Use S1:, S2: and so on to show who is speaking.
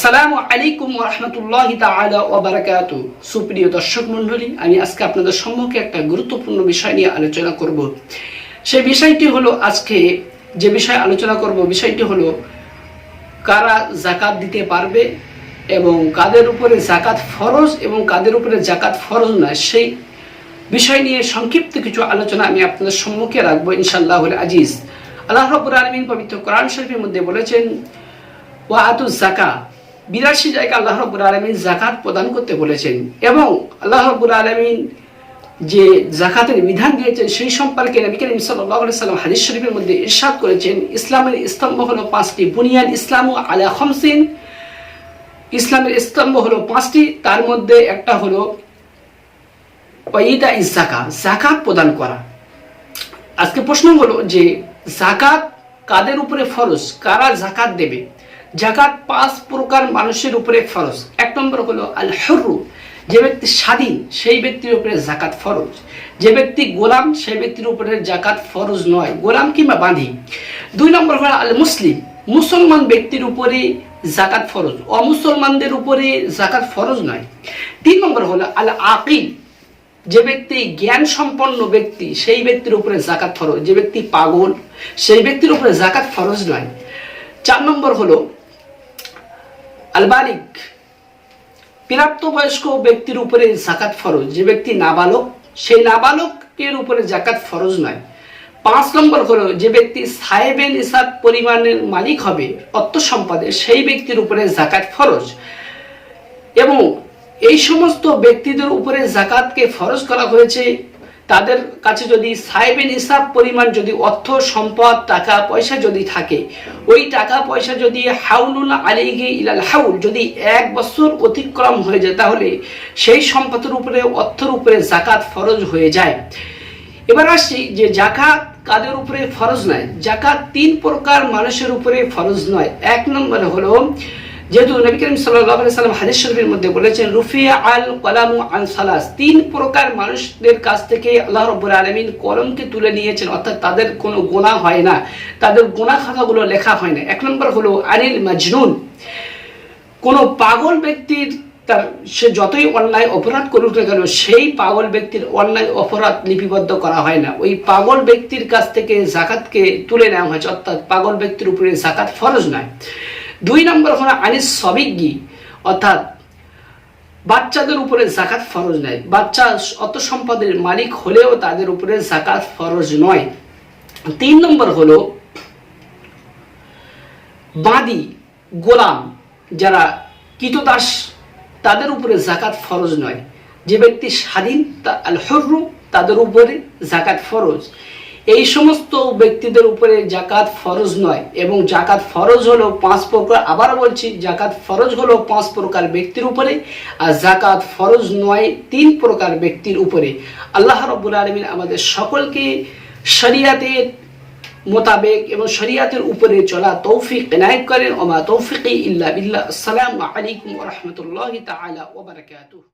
S1: আসসালামু আলাইকুম ওয়া রাহমাতুল্লাহি তাআলা ওয়া বারাকাতুহু। সুপ্রিয় দর্শক মণ্ডলী, আমি আজকে আপনাদের সম্মুখে একটা গুরুত্বপূর্ণ বিষয় নিয়ে আলোচনা করব। সেই বিষয়টি হলো, আজকে যে বিষয় আলোচনা করব বিষয়টি হলো কারা যাকাত দিতে পারবে এবং কাদের উপরে যাকাত ফরজ এবং কাদের উপরে যাকাত ফরজ নয়, সেই বিষয় নিয়ে সংক্ষিপ্ত কিছু আলোচনা আমি আপনাদের সম্মুখে রাখবো ইনশাআল্লাহুল আজিজ। আল্লাহ রাব্বুল আলামিন পবিত্র কোরআন শরীফের মধ্যে বলেছেন, ওয়া আতু যাকাত, 82 জায়গায় আল্লাহ রাব্বুল আলামিন যাকাত প্রদান করতে বলেছেন। এবং আল্লাহ রাব্বুল আলামিন যে যাকাতের বিধান দিয়েছেন সেই সম্পর্কে নবী করিম সাল্লাল্লাহু আলাইহি সাল্লাম হাদিস শরীফের মধ্যে ইরশাদ করেছেন, ইসলামের স্তম্ভ হলো 5টি। বুনিয়াল ইসলামু আলা খামসিন, ইসলামের স্তম্ভ হলো 5টি, তার মধ্যে একটা হলো ওয়াইতা ইজ যাকাত, যাকাত প্রদান করা। আজকে প্রশ্ন হলো যে যাকাত কাদের উপরে ফরজ, কারা যাকাত দেবে? যাকাত 5 প্রকার মানুষের উপরে ফরজ। 1 নম্বর হলো আল হুররু, যে ব্যক্তি স্বাধীন সেই ব্যক্তির উপরে যাকাত ফরজ। যে ব্যক্তি গোলাম সেই ব্যক্তির উপরে যাকাত ফরজ নয়, গোলাম কিংবা বাঁধি। 2 নম্বর হলো আল মুসলিম, মুসলমান ব্যক্তির উপরে যাকাত ফরজ, অমুসলমানদের উপরে যাকাত ফরজ নয়। 3 নম্বর হলো আল আকিল, যে ব্যক্তি জ্ঞান সম্পন্ন ব্যক্তি সেই ব্যক্তির উপরে যাকাত ফরজ। যে ব্যক্তি পাগল সেই ব্যক্তির উপরে যাকাত ফরজ নয়। 4 নম্বর হলো আল বালিগ, প্রাপ্তবয়স্ক ব্যক্তির উপরে যাকাত ফরজ। যে ব্যক্তি নাবালক সেই নাবালকের উপরে যাকাত ফরজ নয়। 5 নম্বর হলো যে ব্যক্তি সাহেবে নিসাব পরিমাণের মালিক হবে অর্থ সম্পদের, সেই ব্যক্তির উপরে যাকাত ফরজ। এবং এই সমস্ত ব্যক্তিদের উপরে যাকাতকে ফরজ করা হয়েছে তাদের কাছে যদি সাহেবে নিসাব পরিমাণ, যদি অর্থ সম্পদ টাকা পয়সা যদি থাকে, ওই টাকা পয়সা যদি হাউলুন আলাইহি ইলাল হাউল, যদি 1 বছর অতিক্রম হয়ে যায়, তাহলে সেই সম্পদের উপরে, অর্থের উপরে যাকাত ফরজ হয়ে যায়। এবার আসছি যে যাকাত কাদের উপরে ফরজ নয়। যাকাত 3 প্রকার মানুষের উপরে ফরজ নয়। 1 নম্বরে হলো, যেহেতু নবী করিম সাল্লাল্লাহু আলাইহি সাল্লাম হাদিস শরীফের মধ্যে বলেছেন, রুফিয়া আল কলামু আন সালাস, 3 প্রকার মানুষদের কাছ থেকে আল্লাহ রাব্বুল আলামিন কলমকে তুলে নিয়েছেন, অর্থাৎ তাদের কোনো গুনাহ হয় না, তাদের গুনাহ খাতাগুলো লেখা হয় না। 1 নম্বর হলো আনিল মাজনুন, কোনো পাগল ব্যক্তির, তার সে যতই অন্যায় অপরাধ করুক না কেন, সেই পাগল ব্যক্তির অন্যায় অপরাধ লিপিবদ্ধ করা হয় না, ওই পাগল ব্যক্তির কাছ থেকে যাকাতকে তুলে নেওয়া হয়েছে, অর্থাৎ পাগল ব্যক্তির উপরে যাকাত ফরজ নয়। 2 নম্বর হলো আনিস সবিগি, অর্থাৎ বাচ্চাদের উপরে যাকাত ফরজ নয়, বাচ্চা অত সম্পদের মালিক হলেও তাদের উপরে যাকাত ফরজ নয়। 3 নম্বর হলো বাদী, গোলাম, যারা কৃতদাস, তাদের উপরে যাকাত ফরজ নয়। যে ব্যক্তি স্বাধীন, আল হুররু, তাদের উপরে যাকাত ফরজ। এই সমস্ত ব্যক্তিদের উপরে যাকাত ফরজ নয়। এবং যাকাত ফরজ হলো 5 প্রকার, আবার বলছি, যাকাত ফরজ হলো 5 প্রকার ব্যক্তির উপরে, আর যাকাত ফরজ নয় 3 প্রকার ব্যক্তির উপরে। আল্লাহ রাব্বুল আলামিন আমাদের সকলকে শরিয়াতের মোতাবেক এবং শরিয়াতের উপরে চলা তৌফিক এনায়েত করেন। ওমা তৌফিকি ইল্লা বিল্লাহ। আসসালামু আলাইকুম ওয়া রাহমাতুল্লাহি তাআলা ওয়া বারাকাতুহু।